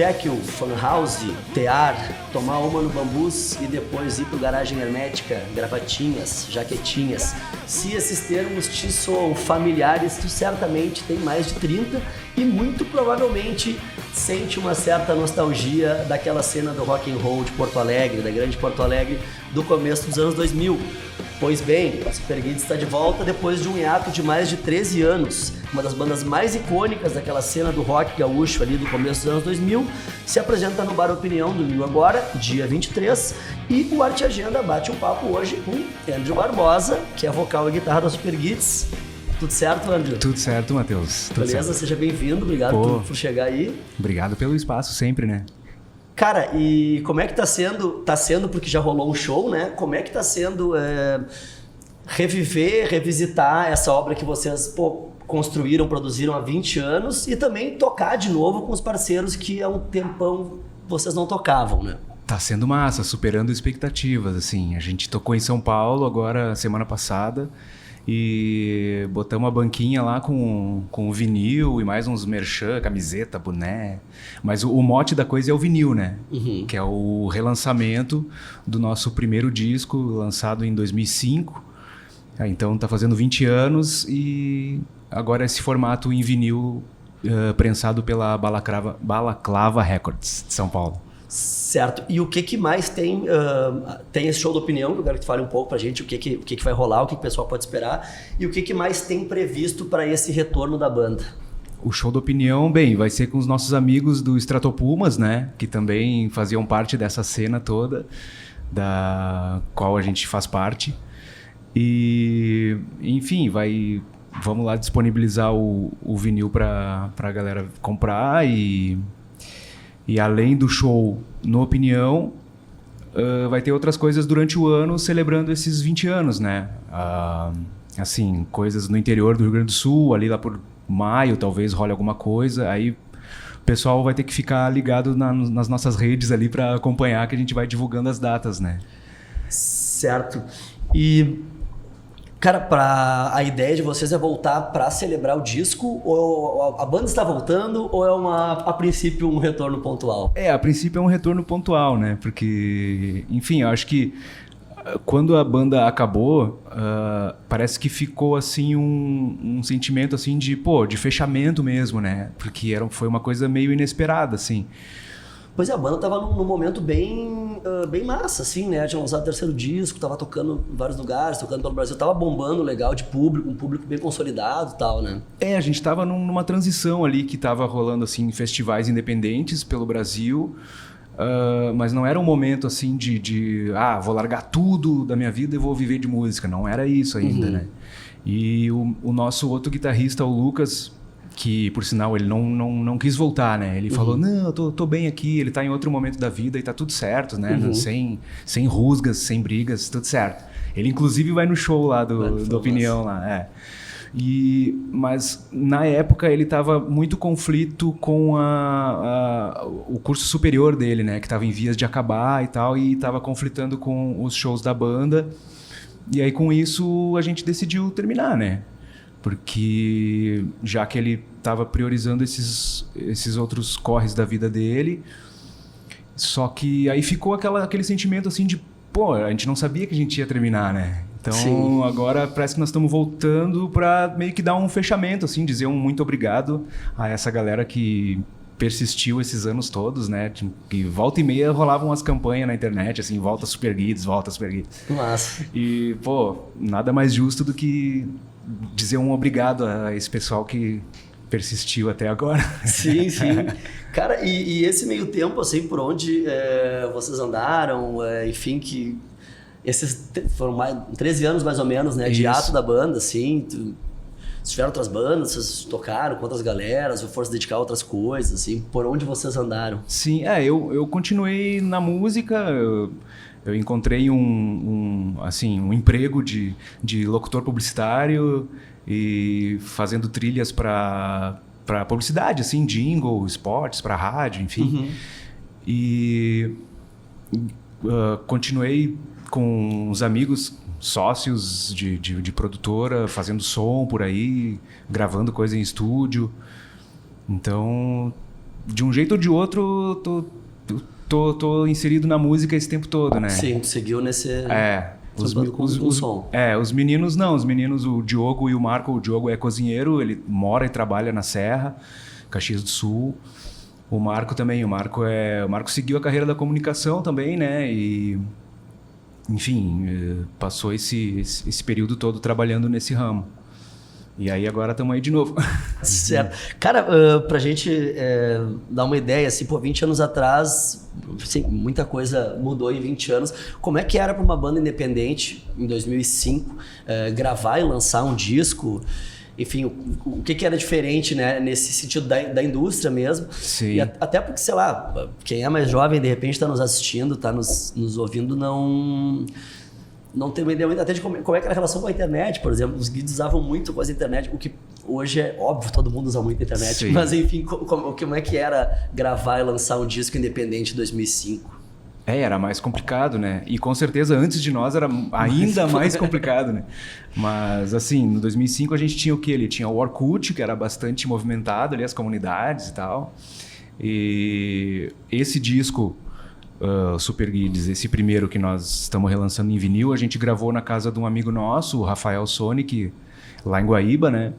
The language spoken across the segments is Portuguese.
Jekyll, Funhouse, Tear, tomar uma no Bambus e depois ir pro Garagem Hermética, gravatinhas, jaquetinhas. Se esses termos te soam familiares, tu certamente tem mais de 30 e muito provavelmente sente uma certa nostalgia daquela cena do rock and roll de Porto Alegre, da grande Porto Alegre, do começo dos anos 2000. Pois bem, o Super Guides está de volta depois de um hiato de mais de 13 anos. Uma das bandas mais icônicas daquela cena do rock gaúcho ali do começo dos anos 2000 se apresenta no Bar Opinião domingo agora, dia 23, e o Arte Agenda bate um papo hoje com Andrew Barbosa, que é vocal e guitarra da Super Guides. Tudo certo, Andrew? Tudo certo, Matheus. Beleza? Certo. Seja bem-vindo, obrigado por chegar aí. Obrigado pelo espaço sempre, né? Cara, e como é que tá sendo? Tá sendo porque já rolou um show, né? Como é que tá sendo revisitar essa obra que vocês construíram, produziram há 20 anos e também tocar de novo com os parceiros que há um tempão vocês não tocavam, né? Tá sendo massa, superando expectativas, assim. A gente tocou em São Paulo agora, semana passada, e botamos uma banquinha lá com vinil e mais uns merchan, camiseta, boné. Mas o mote da coisa é o vinil, né? Uhum. Que é o relançamento do nosso primeiro disco, lançado em 2005. Então tá fazendo 20 anos e agora esse formato em vinil prensado pela Balaclava Records de São Paulo. Certo. E o que mais tem? Tem esse show da Opinião, que eu quero que tu fale um pouco pra gente, o que vai rolar, o que o pessoal pode esperar, e o que mais tem previsto para esse retorno da banda? O show da Opinião, bem, vai ser com os nossos amigos do Stratopumas, né? Que também faziam parte dessa cena toda, da qual a gente faz parte. E, enfim, vamos lá disponibilizar o vinil pra galera comprar e além do show no Opinião, vai ter outras coisas durante o ano celebrando esses 20 anos, né? Assim, coisas no interior do Rio Grande do Sul, ali lá por maio talvez role alguma coisa, aí o pessoal vai ter que ficar ligado nas nossas redes ali para acompanhar, que a gente vai divulgando as datas, né? Certo. E... cara, a ideia de vocês é voltar para celebrar o disco, ou a banda está voltando, ou é a princípio um retorno pontual? A princípio é um retorno pontual, né? Porque, enfim, eu acho que quando a banda acabou, parece que ficou assim um sentimento assim de fechamento mesmo, né? Porque foi uma coisa meio inesperada, assim. Pois é, a banda tava num momento bem massa, assim, né? Tinha lançado o terceiro disco, tava tocando em vários lugares, tocando pelo Brasil, tava bombando legal de público, um público bem consolidado e tal, né? A gente tava numa transição ali que tava rolando, assim, festivais independentes pelo Brasil, mas não era um momento, assim, vou largar tudo da minha vida e vou viver de música. Não era isso ainda, né? E o nosso outro guitarrista, o Lucas, que por sinal ele não quis voltar, né? Ele falou, não, eu tô bem aqui, ele tá em outro momento da vida e tá tudo certo, né? Sem rusgas, sem brigas, tudo certo. Ele inclusive vai no show lá do Opinião lá, mas na época ele tava muito conflito com o curso superior dele, né? Que tava em vias de acabar e tal, e tava conflitando com os shows da banda. E aí com isso a gente decidiu terminar, né? Porque já que ele estava priorizando esses outros corres da vida dele, só que aí ficou aquele sentimento assim de, a gente não sabia que a gente ia terminar, né? Então Sim. Agora parece que nós estamos voltando para meio que dar um fechamento, assim, dizer um muito obrigado a essa galera que persistiu esses anos todos, né? Que volta e meia rolavam as campanhas na internet, assim, volta Super Guides. Nossa. E, nada mais justo do que dizer um obrigado a esse pessoal que persistiu até agora. Sim. Cara, e esse meio tempo, assim, por onde vocês andaram, enfim, que esses foram 13 anos mais ou menos, né, de ato da banda, assim, vocês tiveram outras bandas, vocês tocaram com outras galeras, ou foram se dedicar a outras coisas, assim, por onde vocês andaram? Sim, eu continuei na música. Eu encontrei um emprego de locutor publicitário e fazendo trilhas para publicidade, assim, jingle, esportes, para rádio, enfim. E continuei com os amigos sócios de produtora, fazendo som por aí, gravando coisa em estúdio. Então, de um jeito ou de outro, tô inserido na música esse tempo todo, né? Sim, tu seguiu nesse... Os som. Os meninos não. Os meninos, o Diogo e o Marco. O Diogo é cozinheiro, ele mora e trabalha na Serra, Caxias do Sul. O Marco também. O Marco seguiu a carreira da comunicação também, né? E, enfim, passou esse período todo trabalhando nesse ramo. E aí agora estamos aí de novo. Certo. Cara, pra gente dar uma ideia, assim, 20 anos atrás, assim, muita coisa mudou em 20 anos. Como é que era para uma banda independente, em 2005, gravar e lançar um disco? Enfim, o que era diferente, né, nesse sentido da indústria mesmo? Sim. E até porque, sei lá, quem é mais jovem, de repente está nos assistindo, está nos ouvindo, não tem uma ideia até de como é que era a relação com a internet, por exemplo. Os guides usavam muito coisa da internet, o que hoje é óbvio, todo mundo usa muito a internet. Sim. Mas enfim, como é que era gravar e lançar um disco independente em 2005? Era mais complicado, né? E com certeza antes de nós era ainda mais complicado, né? Mas assim, no 2005 a gente tinha o quê? Ele tinha o Orkut, que era bastante movimentado ali, as comunidades e tal. E esse disco... Super Guides, esse primeiro que nós estamos relançando em vinil, a gente gravou na casa de um amigo nosso, o Rafael Sonic, lá em Guaíba, né?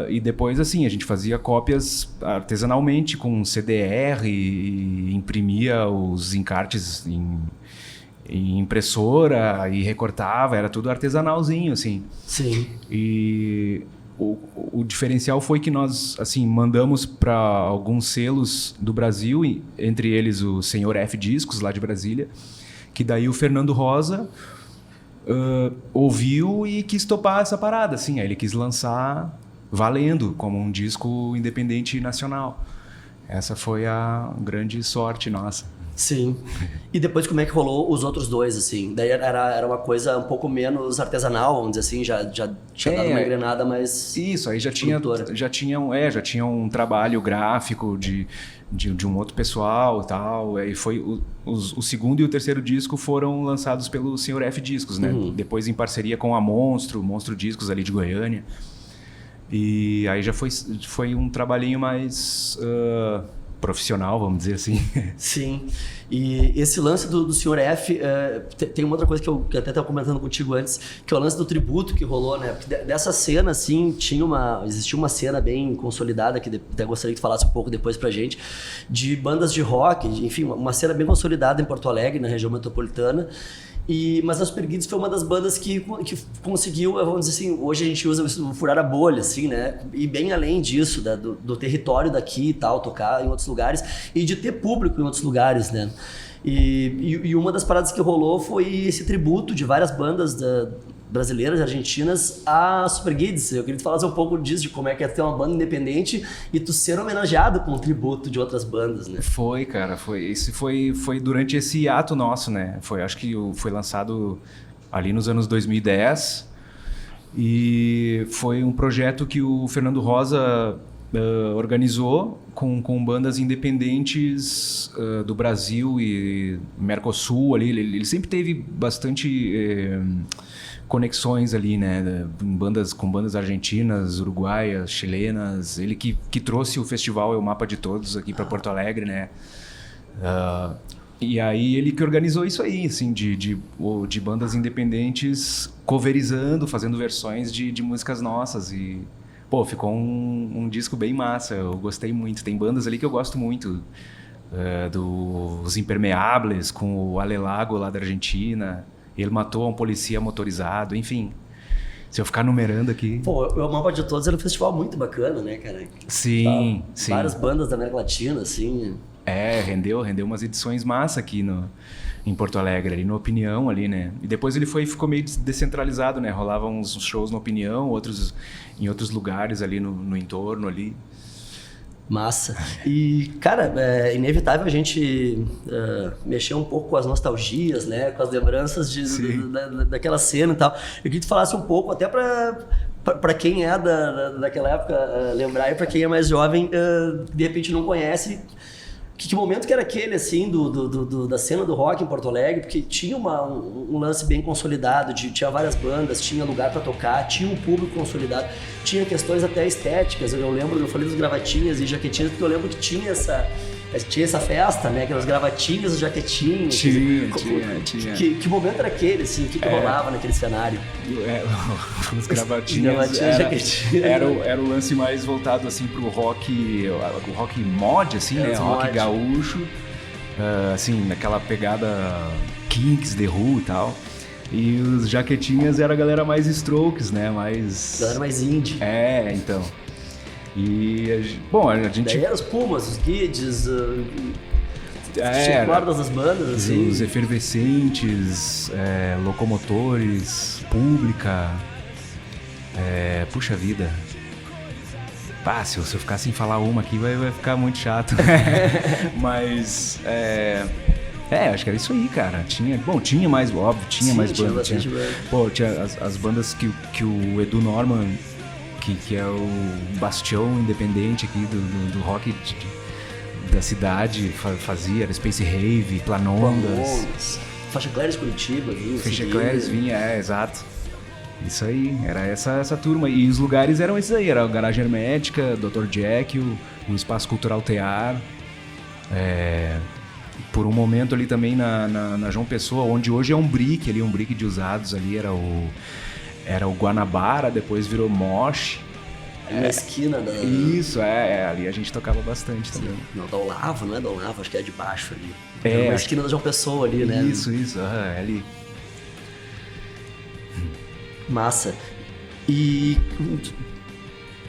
E depois, assim, a gente fazia cópias artesanalmente com CDR e imprimia os encartes em impressora e recortava, era tudo artesanalzinho, assim. Sim. E... O diferencial foi que nós, assim, mandamos para alguns selos do Brasil, entre eles o Senhor F Discos, lá de Brasília, que daí o Fernando Rosa ouviu e quis topar essa parada, assim. Aí ele quis lançar valendo, como um disco independente nacional. Essa foi a grande sorte nossa. Sim. E depois como é que rolou os outros dois, assim? Daí era uma coisa um pouum menos artesanal, vamos dizer assim, já tinha dado uma engrenada mais... Isso, aí já tinha um trabalho gráfico de um outro pessoal e tal. Aí foi o segundo e o terceiro disco foram lançados pelo Senhor F Discos, né? Uhum. Depois em parceria com a Monstro Discos ali de Goiânia. E aí já foi um trabalhinho mais... profissional, vamos dizer assim. Sim. E esse lance do Sr. F, tem uma outra coisa que eu até estava comentando contigo antes, que é o lance do tributo que rolou, né? Porque dessa cena, assim, existia uma cena bem consolidada, que até gostaria que tu falasse um pouco depois pra gente, de bandas de rock, enfim, uma cena bem consolidada em Porto Alegre, na região metropolitana. Mas a Super Guides foi uma das bandas que conseguiu, vamos dizer assim, hoje a gente usa o furar a bolha, assim, né? E bem além disso, do território daqui e tal, tocar em outros lugares e de ter público em outros lugares, né? E uma das paradas que rolou foi esse tributo de várias bandas brasileiras e argentinas a Super Guides. Eu queria que tu falasse um pouco disso, de como é que é ter uma banda independente e tu ser homenageado com um tributo de outras bandas, né? Foi, cara, foi durante esse ato nosso, né? Acho que foi lançado ali nos anos 2010 e foi um projeto que o Fernando Rosa organizou com bandas independentes do Brasil e Mercosul ali. Ele sempre teve bastante conexões ali, né, com bandas argentinas, uruguaias, chilenas. Ele que trouxe o festival O Mapa de Todos aqui para Porto Alegre, né? E aí ele que organizou isso aí, assim, de bandas independentes coverizando, fazendo versões de músicas nossas. E pô, ficou um disco bem massa. Eu gostei muito. Tem bandas ali que eu gosto muito, dos Impermeables, com o Ale Lago lá da Argentina. Ele matou um polícia motorizado, enfim. Se eu ficar numerando aqui... Pô, o Mapa de Todos era um festival muito bacana, né, cara? Sim, sim. Várias bandas da América Latina, assim. Rendeu umas edições massa aqui em Porto Alegre, ali no Opinião, ali, né? E depois ele ficou meio descentralizado, né? Rolavam uns shows no Opinião, outros em outros lugares ali no entorno ali. Massa. E, cara, é inevitável a gente mexer um pouco com as nostalgias, né? Com as lembranças daquela cena e tal. Eu queria que tu falasse um pouco, até para quem é daquela época lembrar, e para quem é mais jovem, de repente não conhece, Que momento que era aquele, assim, da cena do rock em Porto Alegre? Porque tinha um lance bem consolidado, tinha várias bandas, tinha lugar para tocar, tinha um público consolidado, tinha questões até estéticas. Eu lembro, eu falei dos gravatinhas e jaquetinhas, porque eu lembro que tinha essa festa, né? Aquelas gravatinhas, jaquetinhas. Tinha. Que momento era aquele, assim? O que rolava naquele cenário? Os gravatinhas era o lance mais voltado, assim, pro rock, o rock mod, assim, né? O rock gaúcho, assim, naquela pegada Kinks, The Who e tal. E os jaquetinhas era a galera mais Strokes, né? Galera mais indie. Então... E, bom, a gente... Daí eram os Pumas, os Kids, guardas das bandas, assim. Os Efervescentes, Locomotores, Pública, puxa vida. Se eu ficar sem falar uma aqui vai ficar muito chato. Mas, acho que era isso aí, cara. Tinha mais, óbvio, tinha mais bandas. Tinha as bandas que o Edu Norman... Que é o bastião independente aqui do rock da cidade, fazia, era Space Rave, Planondas. Faixa Cléris Curitiba, vinha. Faixa Cléris vinha, exato. Isso aí, era essa turma. E os lugares eram esses aí, era o Garagem Hermética, Dr. Jack, o Espaço Cultural Tear. Por um momento ali também na João Pessoa, onde hoje é um brick de usados ali, era o Guanabara, depois virou Mosh. Na esquina da... Isso, ali a gente tocava bastante também. Não, da Olavo, não é da Olavo, acho que é de baixo ali. Na esquina da João Pessoa ali, né? Isso, ali. Massa. E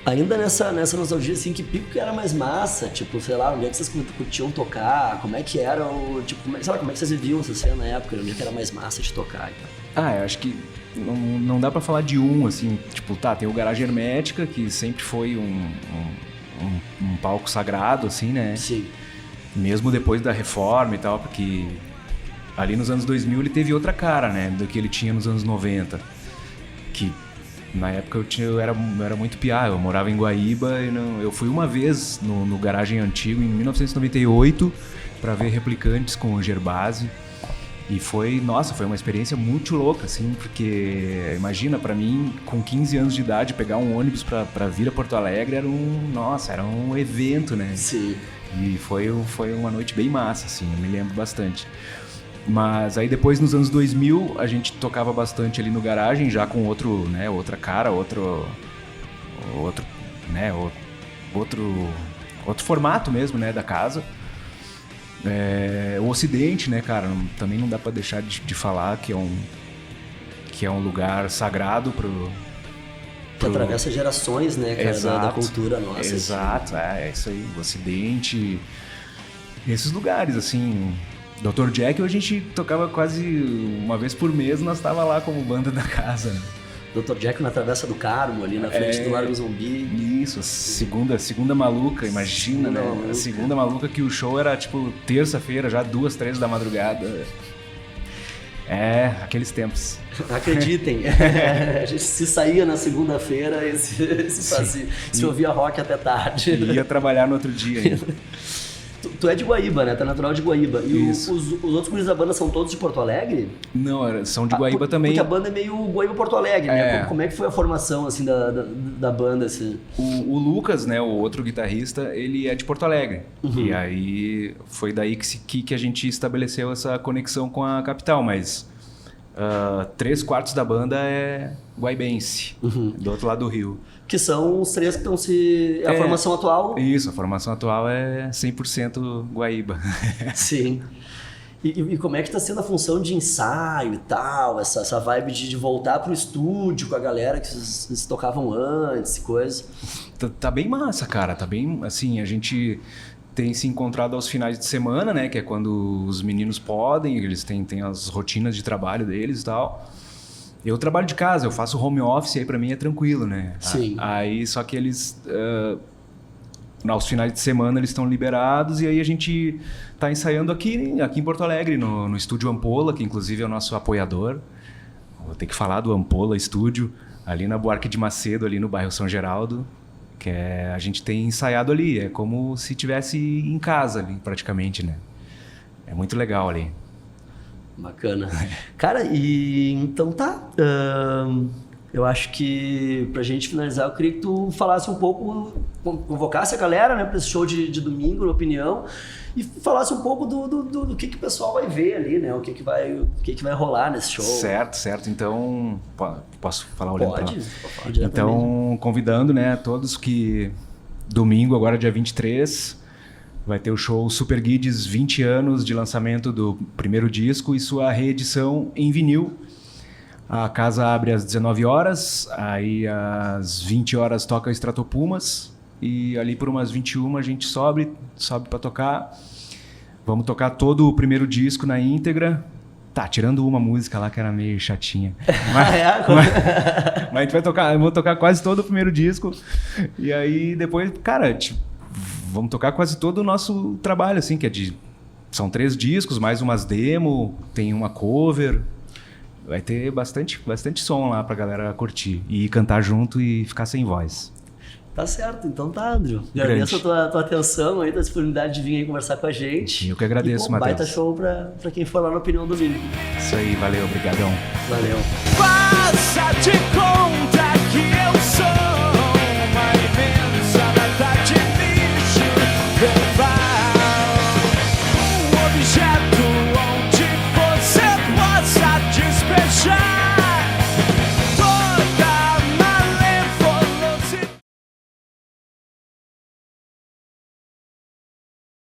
ainda nessa nostalgia, assim, que pico que era mais massa? Tipo, sei lá, onde é que vocês curtiam tocar? Como é que era o... Tipo, como é que vocês viviam essa cena na época? Onde é que era mais massa de tocar e tal? Eu acho que não dá pra falar de assim, tipo, tem o Garagem Hermética, que sempre foi um palco sagrado, assim, né? Sim. Mesmo depois da reforma e tal, porque ali nos anos 2000 ele teve outra cara, né? Do que ele tinha nos anos 90. Que na época eu era muito piá, eu morava em Guaíba e eu fui uma vez no Garagem Antigo, em 1998, pra ver Replicantes com o Gerbasi. E foi uma experiência muito louca, assim, porque imagina, pra mim, com 15 anos de idade, pegar um ônibus pra vir a Porto Alegre era um evento, né? Sim. E foi uma noite bem massa, assim, eu me lembro bastante. Mas aí depois, nos anos 2000, a gente tocava bastante ali no Garagem, já com outro, né, outra cara, outro formato mesmo, né, da casa. O Ocidente, né, cara, também não dá pra deixar de falar que é um lugar sagrado que atravessa gerações, né, cara, da cultura nossa. Exato, assim. É isso aí, o Ocidente, esses lugares, assim. Dr. Jack, a gente tocava quase uma vez por mês, nós tava lá como banda da casa, né? Dr. Jack na Travessa do Carmo, ali na frente do Largo Zumbi. Isso, segunda maluca, imagina, né? Maluca. A segunda maluca, que o show era tipo terça-feira, já 2, 3 da madrugada. Aqueles tempos. Acreditem, a gente se saía na segunda-feira e se ouvia rock até tarde. E ia trabalhar no outro dia ainda. Tu é de Guaíba, né? Tu é natural de Guaíba. E os outros guris da banda são todos de Porto Alegre? Não, são de Guaíba também. Porque a banda é meio Guaíba-Porto Alegre, né? Como é que foi a formação, assim, da banda, assim? O Lucas, né, o outro guitarrista, ele é de Porto Alegre. Uhum. E aí foi daí que a gente estabeleceu essa conexão com a capital, mas 3/4 da banda é guaibense, do outro lado do rio. Que são os 3 que estão a formação atual? Isso, a formação atual é 100% Guaíba. Sim. E como é que está sendo a função de ensaio e tal, essa vibe de voltar pro estúdio com a galera que vocês tocavam antes e coisa? Tá bem massa, cara, tá bem, assim, a gente tem se encontrado aos finais de semana, né, que é quando os meninos podem, eles têm as rotinas de trabalho deles e tal. Eu trabalho de casa, eu faço home office, aí pra mim é tranquilo, né? Sim. Aí só que eles, aos finais de semana eles estão liberados e aí a gente tá ensaiando aqui em Porto Alegre, no Estúdio Ampola, que inclusive é o nosso apoiador. Vou ter que falar do Ampola Estúdio, ali na Buarque de Macedo, ali no bairro São Geraldo. Que a gente tem ensaiado ali, é como se tivesse em casa ali, praticamente, né? É muito legal ali. Bacana. Cara, então tá. Eu acho que pra gente finalizar, eu queria que tu falasse um pouco, convocasse a galera, né, pra esse show de domingo, na opinião, e falasse um pouco do que o pessoal vai ver ali, né? O que vai rolar nesse show. Certo. Então, posso falar olhando pra lá? Pode falar diretamente. Então, convidando, né, todos que domingo, agora dia 23, vai ter o show Super Guides 20 anos de lançamento do primeiro disco e sua reedição em vinil. A casa abre às 19 horas, aí às 20 horas toca Stratopumas e ali por umas 21 a gente sobe para tocar. Vamos tocar todo o primeiro disco na íntegra. Tá, tirando uma música lá que era meio chatinha. Mas a gente vai tocar, eu vou tocar quase todo o primeiro disco. E aí depois, cara, vamos tocar quase todo o nosso trabalho, assim, são 3 discos, mais umas demo, tem uma cover. Vai ter bastante som lá pra galera curtir e cantar junto e ficar sem voz. Tá certo, então tá, Andrew. Agradeço a tua atenção aí, tua disponibilidade de vir aí conversar com a gente. Eu que agradeço, Matheus. Baita show pra quem for lá na Opinião Domingo. Isso aí, valeu, obrigadão. Valeu. Faça de conta